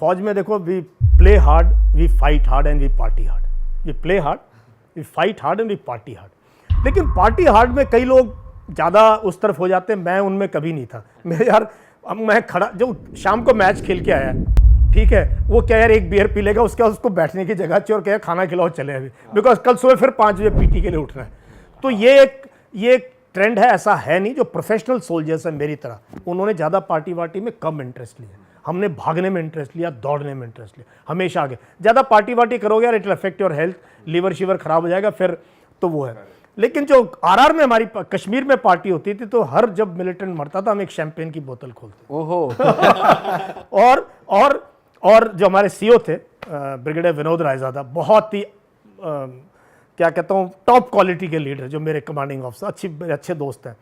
फौज में देखो, we play hard, we fight hard and we party hard. We play hard, we fight hard and we party hard. लेकिन party hard में कई लोग ज़्यादा उस तरफ हो जाते हैं, मैं उनमें कभी नहीं था। मैं यार, अब मैं खड़ा जो शाम को मैच खेल के आया, ठीक है, वो क्या यार एक बियर पी लेगा, उसके बाद उसको बैठने की जगह चाहिए और क्या खाना खिलाओ चले अभी, बिकॉज कल सुबह फिर 5 बजे पीटी के लिए उठना है। तो ये एक ट्रेंड है, ऐसा है नहीं। जो प्रोफेशनल सोल्जर्स हैं मेरी तरह, उन्होंने ज़्यादा पार्टी वार्टी में कम इंटरेस्ट लिया। हमने भागने में इंटरेस्ट लिया, दौड़ने में इंटरेस्ट लिया, हमेशा आगे। ज़्यादा पार्टी वार्टी करोगे यार, it will affect your health, liver शीवर खराब हो जाएगा फिर, तो वो है। लेकिन जो आरआर में हमारी कश्मीर में पार्टी होती थी, तो हर जब मिलिटेंट मरता था हम एक शैंपेन की बोतल खोलते। ओहो। और जो हमारे सीओ थे ब्रिगेडियर विनोद रायजादा, बहुत ही क्या कहता हूँ टॉप क्वालिटी के लीडर, जो मेरे कमांडिंग ऑफिसर, अच्छे दोस्त हैं।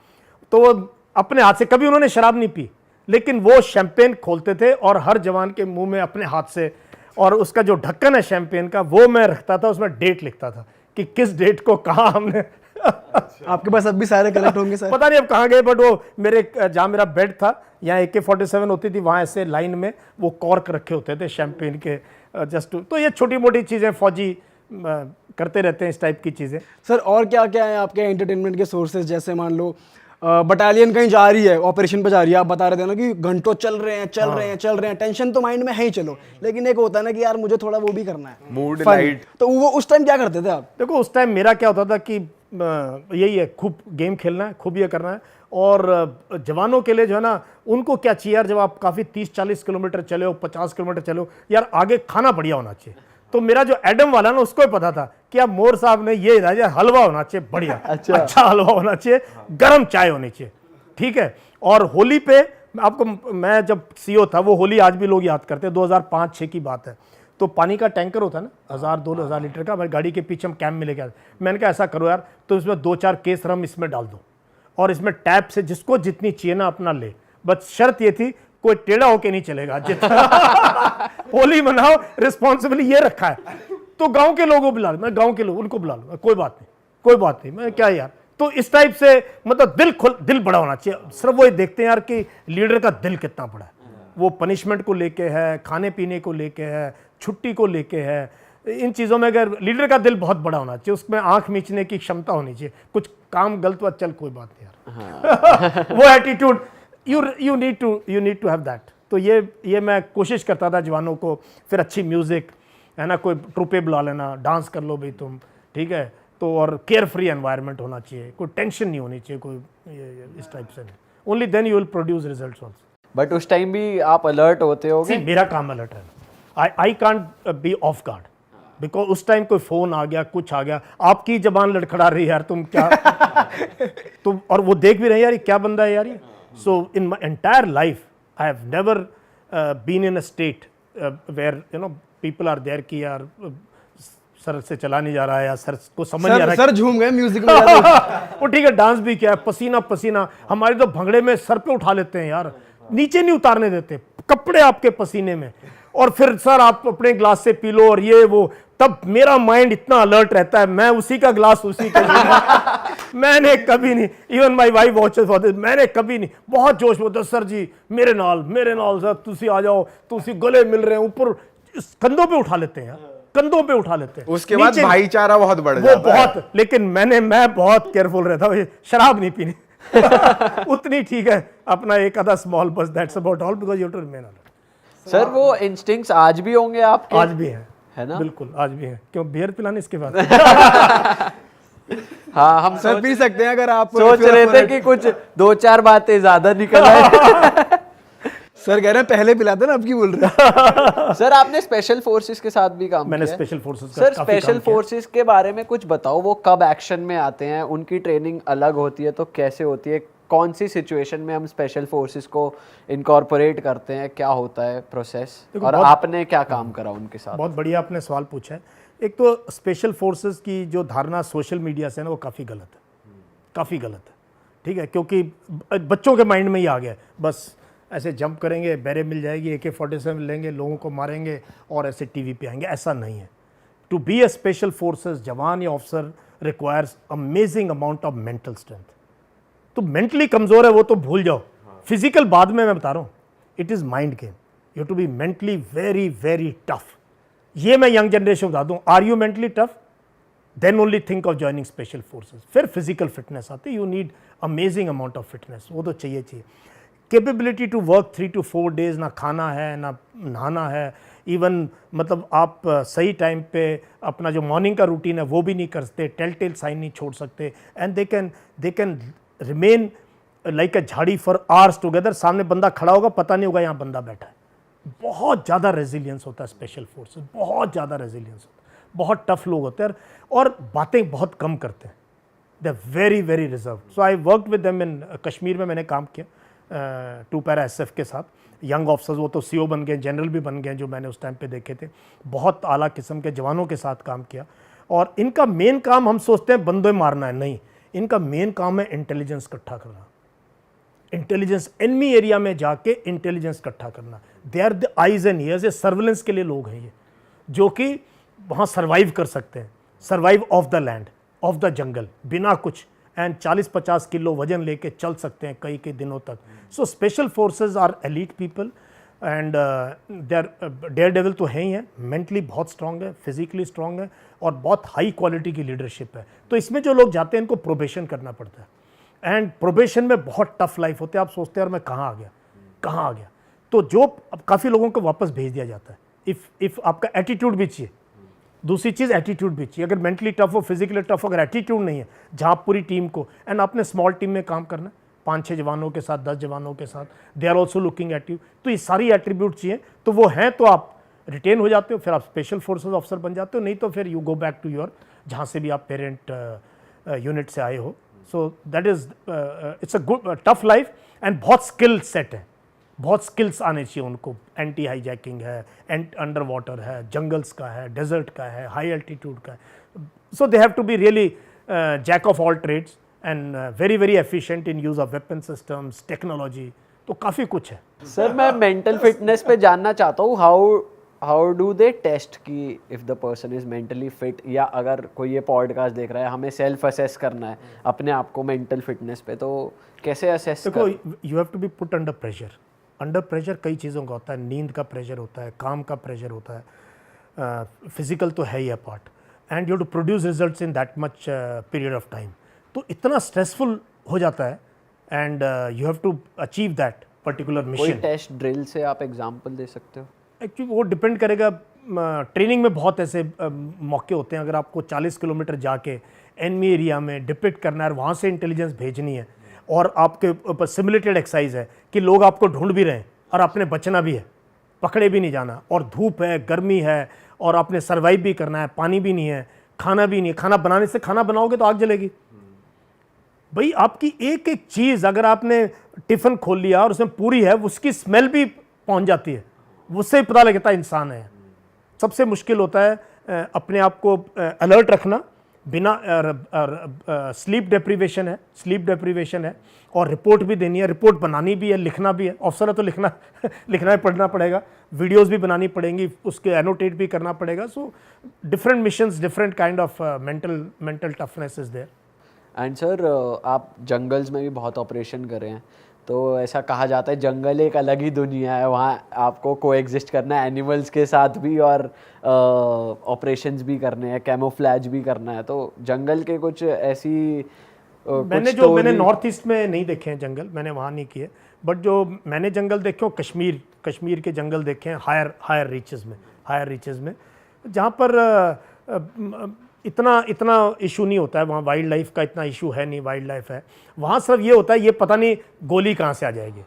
तो वो अपने हाथ से, कभी उन्होंने शराब नहीं पी, लेकिन वो शैंपेन खोलते थे और हर जवान के मुंह में अपने हाथ से, और उसका जो ढक्कन है शैंपेन का, वो मैं रखता था, उसमें डेट लिखता था कि किस डेट को कहाँ हमने। आपके पास अब भी सारे कलेक्ट होंगे सर? पता नहीं अब कहाँ गए, बट वो जहाँ मेरा बेड था, यहाँ AK-47 होती थी, वहाँ ऐसे लाइन में वो कॉर्क रखे होते थे शैंपेन के, जस्ट। तो ये छोटी मोटी चीज़ें फौजी करते रहते हैं, इस टाइप की चीज़ें। सर और क्या क्या है आपके एंटरटेनमेंट के सोर्सेज? जैसे मान लो बटालियन कहीं जा रही है, ऑपरेशन पे जा रही है, आप बता रहे थे ना कि घंटों चल रहे हैं, टेंशन तो माइंड में है ही, चलो, लेकिन एक होता है ना कि यार मुझे थोड़ा वो भी करना है, मूड लाइट। तो वो उस टाइम क्या करते थे आप? देखो, उस टाइम मेरा क्या होता था कि यही है, खूब गेम खेलना है, खूब ये करना है। और जवानों के लिए जो है ना, उनको क्या चाहिए यार, जब आप काफ़ी 30-40 किलोमीटर चले हो, 50 किलोमीटर चले हो, यार आगे खाना बढ़िया होना चाहिए। तो मेरा जो एडम वाला ना, उसको ही पता था कि अब मोर साहब ने ये राजा हलवा होना चाहिए बढ़िया, अच्छा हलवा होना चाहिए, गर्म चाय होनी चाहिए, ठीक है। और होली पे आपको, मैं जब सीओ था, वो होली आज भी लोग याद करते हैं, 2005-6 की बात है। तो पानी का टैंकर होता है ना, 1000-2000 लीटर का, हमारी गाड़ी के पीछे हम कैंप में लेके आते। मैंने कहा ऐसा करो यार, तो इसमें 2-4 केस रम इसमें डाल दो, और इसमें टैप से जिसको जितनी चाहिए ना अपना ले। बस शर्त ये थी, कोई टेढ़ा होके नहीं चलेगा, जितना होली मनाओ रिस्पॉन्सिबली, ये रखा है। तो गांव के लोगों को बुला लो, मैं गांव के लोग उनको बुला लूंगा, कोई बात नहीं, मैं क्या यार। तो इस टाइप से मतलब दिल बड़ा होना चाहिए। सिर्फ वो देखते हैं यार कि लीडर का दिल कितना बड़ा है। वो पनिशमेंट को लेके है, खाने पीने को लेके है, छुट्टी को लेके है, इन चीज़ों में अगर लीडर का दिल बहुत बड़ा होना चाहिए, उसमें आंख मीचने की क्षमता होनी चाहिए। कुछ काम गलत हुआ, चल कोई बात नहीं यार। वो attitude you need to have that. तो ये मैं कोशिश करता था जवानों को। फिर अच्छी म्यूजिक है ना, कोई ट्रूपे बुला लेना, डांस कर लो भाई तुम, ठीक है। तो और केयर फ्री एनवायरनमेंट होना चाहिए, कोई टेंशन नहीं होनी चाहिए, कोई इस टाइप से नहीं। Only then you will produce results also. But उस टाइम भी आप अलर्ट होते होगे? मेरा काम अलर्ट है, I can't be off guard, because उस टाइम कोई फोन आ गया, कुछ आ गया, आपकी जबान लड़खड़ा रही है यार, तुम क्या तुम, और वो देख भी रहे यार ये क्या बंदा है यार ये। So in my entire life I have never been in a state where you know people are there कि यार सर से चला नहीं जा रहा है, या सर को समझ नहीं आ रहा है। सर झूम गए म्यूजिक में। वो ठीक है, डांस भी किया है, पसीना पसीना। हमारे तो भंगड़े में सर पे उठा लेते हैं यार, नीचे नहीं उतारने देते, कपड़े आपके पसीने में, और फिर सर आप अपने ग्लास से पी लो और ये वो। तब मेरा माइंड इतना अलर्ट रहता है, मैं उसी का ग्लास उसी का मैंने कभी नहीं, even my wife watches for this, मैंने कभी नहीं। बहुत जोश में होता, सर जी मेरे नाल सर तुसी आ जाओ, तुसी गले मिल रहे हैं, ऊपर कंधों पे उठा लेते हैं यार, कंधों पे उठा लेते हैं। उसके बाद भाईचारा बहुत बढ़ जाता है, वो बहुत। लेकिन मैं बहुत केयरफुल रहता हूँ, शराब नहीं पीनी। उतनी ठीक है, अपना एक आधा स्मॉल बस, that's about all, because you have to remain alert. Sir वो इंस्टिंक्ट्स आज भी होंगे आपके? आज भी हैं, है ना? बिल्कुल आज भी हैं। क्यों बियर पिलाने इसके बाद? हाँ, हम सर पी सकते हैं अगर आप सोच रहे थे कि कुछ 2-4 बातें ज्यादा निकल आए। सर कह रहे हैं पहले पिलाते ना, अब की बोल रहे हैं। सर आपने स्पेशल फोर्सेस के साथ भी काम मैंने किया? Special forces sir special forces के बारे में कुछ बताओ, वो कब एक्शन में आते हैं, उनकी ट्रेनिंग अलग होती है तो कैसे होती है, कौन सी सिचुएशन में हम स्पेशल फोर्सेस को इनकॉर्पोरेट करते हैं, क्या होता है प्रोसेस, और आपने क्या काम करा उनके साथ? बहुत बढ़िया आपने सवाल पूछा है। एक तो स्पेशल फोर्सेस की जो धारणा सोशल मीडिया से है ना, वो काफ़ी गलत है, काफ़ी गलत है, ठीक है। क्योंकि बच्चों के माइंड में ही आ गया, बस ऐसे जंप करेंगे, बैरे मिल जाएगी, AK-47 लेंगे, लोगों को मारेंगे और ऐसे टीवी पे आएंगे। ऐसा नहीं है। To be a special forces जवान या officer requires amazing amount of mental strength. तो मेंटली कमज़ोर है वो तो भूल जाओ, फिजिकल बाद में मैं बता रहा हूँ, it is mind game. You to be mentally very very tough. ये मैं यंग जनरेशन को बता दूं, are you mentally tough then only think of joining special forces. फिर फिजिकल फिटनेस आती है, you need amazing amount of fitness, वो तो चाहिए। Capability to work 3 to 4 days, ना खाना है ना नहाना है, इवन मतलब आप सही टाइम पे अपना जो मॉर्निंग का रूटीन है वो भी नहीं कर सकते, टेल साइन नहीं छोड़ सकते, and they can remain like अ झाड़ी फॉर आवर्स टुगेदर। सामने बंदा खड़ा होगा, पता नहीं होगा यहाँ बंदा बैठा है। बहुत ज़्यादा रेजिलियंस होता है स्पेशल फोर्सेस, बहुत ज़्यादा रेजिलियंस होता है, बहुत टफ लोग होते हैं और बातें बहुत कम करते हैं। They are very very reserve. So I work with them in Kashmir में मैंने काम किया 2 para SF के साथ। यंग ऑफिसर्स, वो तो CO बन गए, जनरल भी बन गए जो मैंने उस टाइम पे देखे थे। बहुत आला किस्म के जवानों के साथ काम किया। और इनका मेन काम, हम सोचते हैं बंदे मारना है, नहीं, इनका मेन काम है इंटेलिजेंस इकट्ठा करना। इंटेलिजेंस, एनिमी एरिया में जाके इंटेलिजेंस इकट्ठा करना। They are the eyes and ears, ये सर्विलेंस के लिए लोग हैं ये, जो कि वहाँ सर्वाइव कर सकते हैं, survive of the land, of the jungle, बिना कुछ, एंड 40-50 किलो वजन लेके चल सकते हैं कई दिनों तक। So special forces are elite people and they are daredevil तो है ही हैं, मेंटली बहुत स्ट्रांग है, फिजिकली स्ट्रांग है, और बहुत हाई क्वालिटी की लीडरशिप है। तो इसमें जो लोग जाते हैं इनको प्रोबेशन करना पड़ता है, एंड प्रोबेशन में बहुत टफ लाइफ होती है। आप सोचते हैं यार मैं कहाँ आ गया, तो जो काफ़ी लोगों को वापस भेज दिया जाता है। इफ़ आपका एटीट्यूड भी चाहिए, दूसरी चीज़ एटीट्यूड भी चाहिए। अगर मेंटली टफ हो, फिजिकली टफ हो, अगर एटीट्यूड नहीं है, जहाँ पूरी टीम को, एंड आपने स्मॉल टीम में काम करना है, 5-6 जवानों के साथ, 10 जवानों के साथ, they are also looking at you, तो ये सारी एट्रीब्यूट चाहिए। तो वो हैं तो आप रिटेन हो जाते हो, फिर आप स्पेशल फोर्सेस ऑफिसर बन जाते हो, नहीं तो फिर you go back to your, जहाँ से भी आप पेरेंट यूनिट से आए हो। So that is, it's a good tough life, and बहुत स्किल सेट है, बहुत स्किल्स आने चाहिए उनको। एंटी हाईजैकिंग है, अंडर वाटर है, जंगल्स का है, डेजर्ट का है, हाई एल्टीट्यूड का है। So they have to be really jack of all trades and very very efficient in use of weapon systems, technology, तो काफ़ी कुछ है। सर मैं मेंटल फिटनेस पे जानना चाहता हूँ, हाउ डू दे टेस्ट कि if the person is mentally fit, या अगर कोई ये पॉडकास्ट देख रहा है, हमें सेल्फ असेस करना है अपने आप को मेंटल फिटनेस पे, तो कैसे असेस? देखो, you have to be put under pressure. Under pressure कई चीज़ों का होता है, नींद का प्रेशर होता है, काम का प्रेशर होता है, फिजिकल तो है ही है part, and you to produce results in that much period of time. तो इतना स्ट्रेसफुल हो जाता है, and you have to achieve that particular कोई मिशन। टेस्ट ड्रिल से आप एग्जांपल दे सकते हो? एक्चुअली वो डिपेंड करेगा, ट्रेनिंग में बहुत ऐसे मौके होते हैं। अगर आपको 40 किलोमीटर जाके एनिमी एरिया में डिपिक्ट करना है, वहाँ से इंटेलिजेंस भेजनी है, और आपके ऊपर सिमुलेटेड एक्सरसाइज है कि लोग आपको ढूंढ भी रहे हैं और आपने बचना भी है, पकड़े भी नहीं जाना, और धूप है, गर्मी है, और आपने सर्वाइव भी करना है, पानी भी नहीं है, खाना भी नहीं है। खाना बनाने से, खाना बनाओगे तो आग जलेगी भाई। आपकी एक एक चीज़, अगर आपने टिफ़िन खोल लिया और उसमें पूरी है, उसकी स्मेल भी पहुंच जाती है, उससे ही पता लगता है इंसान है। सबसे मुश्किल होता है अपने आप को अलर्ट रखना, बिना स्लीप डेप्रीवेशन है, और रिपोर्ट भी देनी है, रिपोर्ट बनानी भी है, लिखना भी है। ऑफिसर है तो लिखना ही पढ़ना पड़ेगा, वीडियोस भी बनानी पड़ेंगी, उसके एनोटेट भी करना पड़ेगा। So different missions, different kind of mental toughness is there. And sir आप जंगल्स में भी बहुत ऑपरेशन कर रहे हैं, तो ऐसा कहा जाता है जंगल एक अलग ही दुनिया है, वहाँ आपको कोएग्जिस्ट करना है एनिमल्स के साथ भी, और ऑपरेशंस भी करने हैं, कैमोफ्लैज भी करना है। तो जंगल के कुछ ऐसी मैंने नॉर्थ ईस्ट में नहीं देखे हैं जंगल, मैंने वहाँ नहीं किए, बट जो मैंने जंगल देखे हो कश्मीर के जंगल देखे हैं, हायर रीचेस में, जहाँ पर इतना इशू नहीं होता है। वहाँ वाइल्ड लाइफ का इतना इशू है नहीं, वाइल्ड लाइफ है वहाँ। सिर्फ ये होता है, ये पता नहीं गोली कहाँ से आ जाएगी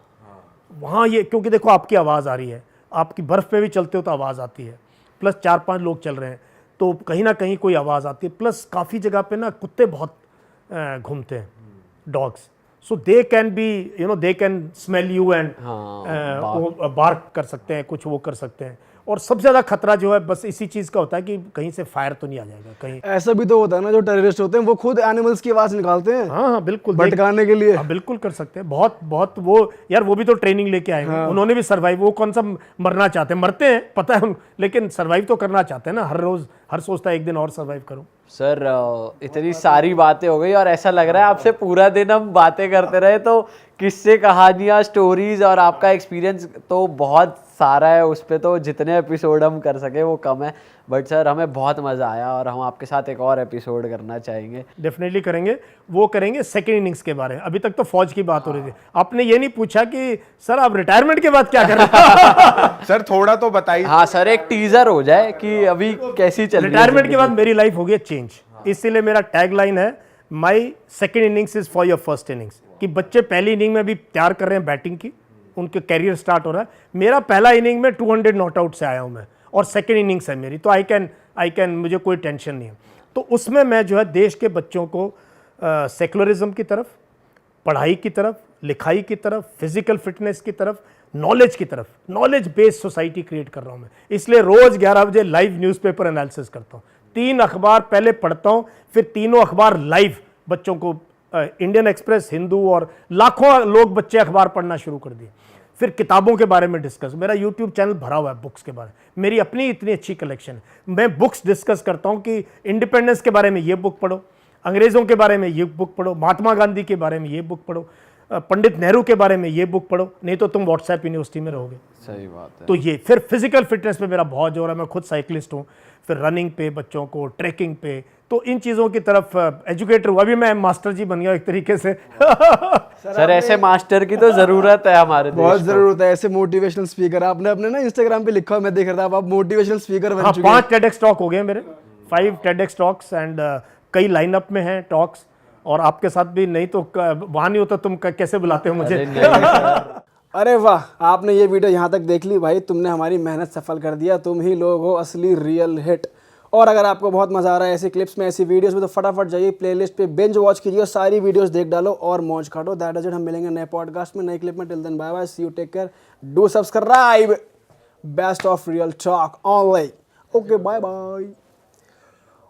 वहाँ, ये क्योंकि देखो आपकी आवाज़ आ रही है, आपकी बर्फ़ पे भी चलते हो तो आवाज़ आती है, प्लस 4-5 लोग चल रहे हैं तो कहीं ना कहीं कोई आवाज़ आती है, प्लस काफ़ी जगह पे ना कुत्ते बहुत घूमते हैं, dogs, so they can be they can smell you and bark कर सकते हैं, कुछ वो कर सकते हैं। और सबसे ज़्यादा खतरा जो है बस इसी चीज़ का होता है कि कहीं से फायर तो नहीं आ जाएगा कहीं। ऐसा भी तो होता है ना, जो टेररिस्ट होते हैं वो खुद एनिमल्स की आवाज़ निकालते हैं। हाँ बिल्कुल, भटकाने के लिए। हाँ बिल्कुल कर सकते हैं, बहुत वो यार, वो भी तो ट्रेनिंग लेके आए हैं, उन्होंने भी सर्वाइव, वो कौन सा मरना चाहते हैं, मरते हैं पता है लेकिन सर्वाइव तो करना चाहते हैं ना, हर रोज़ हर सोचता है एक दिन और सर्वाइव करूं। सर इतनी सारी बातें हो गई और ऐसा लग रहा है आपसे पूरा दिन हम बातें करते रहे, तो किस्से, कहानियाँ, स्टोरीज और आपका एक्सपीरियंस तो बहुत सारा है, उस पर तो जितने एपिसोड हम कर सके वो कम है। बट सर हमें बहुत मज़ा आया और हम आपके साथ एक और एपिसोड करना चाहेंगे। डेफिनेटली करेंगे, वो करेंगे सेकेंड इनिंग्स के बारे में। अभी तक तो फौज की बात हो रही थी, आपने ये नहीं पूछा कि सर आप रिटायरमेंट के बाद क्या कर रहे हैं। सर थोड़ा तो बताइए। हाँ सर, एक टीजर हो जाए कि अभी कैसी चल रही है रिटायरमेंट के बाद मेरी लाइफ हो गई चेंज, इसीलिए मेरा टैगलाइन है my second innings is for your first innings. कि बच्चे पहली इनिंग में भी तैयार कर रहे हैं बैटिंग की, उनके कैरियर स्टार्ट हो रहा है। मेरा पहला इनिंग में 200 नॉट आउट से आया हूं मैं, और सेकेंड इनिंग्स है मेरी, तो आई कैन मुझे कोई टेंशन नहीं है। तो उसमें मैं जो है देश के बच्चों को सेकुलरिज्म की तरफ, पढ़ाई की तरफ, लिखाई की तरफ, फिजिकल फिटनेस की तरफ, नॉलेज की तरफ, नॉलेज बेस्ड सोसाइटी क्रिएट कर रहा हूं मैं। इसलिए रोज 11 बजे लाइव न्यूज़पेपर एनालिसिस करता हूं, 3 अखबार पहले पढ़ता हूं, फिर तीनों अखबार लाइव बच्चों को, इंडियन एक्सप्रेस, हिंदू और लाखों लोग बच्चे अखबार पढ़ना शुरू कर दिए। फिर किताबों के बारे में डिस्कस, मेरा यूट्यूब चैनल भरा हुआ है बुक्स के बारे में, मेरी अपनी इतनी अच्छी कलेक्शन है। मैं बुक्स डिस्कस करता हूं कि इंडिपेंडेंस के बारे में ये बुक पढ़ो, अंग्रेजों के बारे में ये बुक पढ़ो, महात्मा गांधी के बारे में ये बुक पढ़ो, पंडित नेहरू के बारे में ये बुक पढ़ो, नहीं तो तुम व्हाट्सएप यूनिवर्सिटी में रहोगे। सही बात है। तो ये फिर फिजिकल फिटनेस पे मेरा बहुत जोर है, मैं खुद साइकिलिस्ट हूँ। फिर रनिंग पे बच्चों को, ट्रैकिंग पे, तो इन चीज़ों की तरफ एजुकेटर हुआ। अभी मैं मास्टर जी बन गया एक तरीके से। सर ऐसे मास्टर की तो जरूरत है हमारे देश बहुत को। जरूरत है ऐसे मोटिवेशनल स्पीकर। आपने अपने ना इंस्टाग्राम पे लिखा हुआ मैं देख रहा था, आप मोटिवेशनल स्पीकर बन हाँ, चुके हैं। 5 TEDx टॉक हो गए मेरे, 5 TEDx टॉक्स, एंड कई लाइनअप में हैं टॉक्स। और आपके साथ भी, नहीं तो वहाँ नहीं होता, तुम कैसे बुलाते हो मुझे। अरे नहीं सर। अरे वाह, आपने ये वीडियो यहाँ तक देख ली भाई, तुमने हमारी मेहनत सफल कर दिया। तुम ही लोग हो असली रियल हिट। और अगर आपको बहुत मजा आ रहा है ऐसी क्लिप्स में, ऐसी वीडियोस में, तो फटाफट जाइए प्लेलिस्ट पे, बिंज वॉच कीजिए और सारी वीडियोस देख डालो और मौज काटो। That is it. हम मिलेंगे नए पॉडकास्ट में, नए क्लिप में। Till then bye bye, see you, take care, do subscribe. Best of Real Talk online. Okay, bye bye.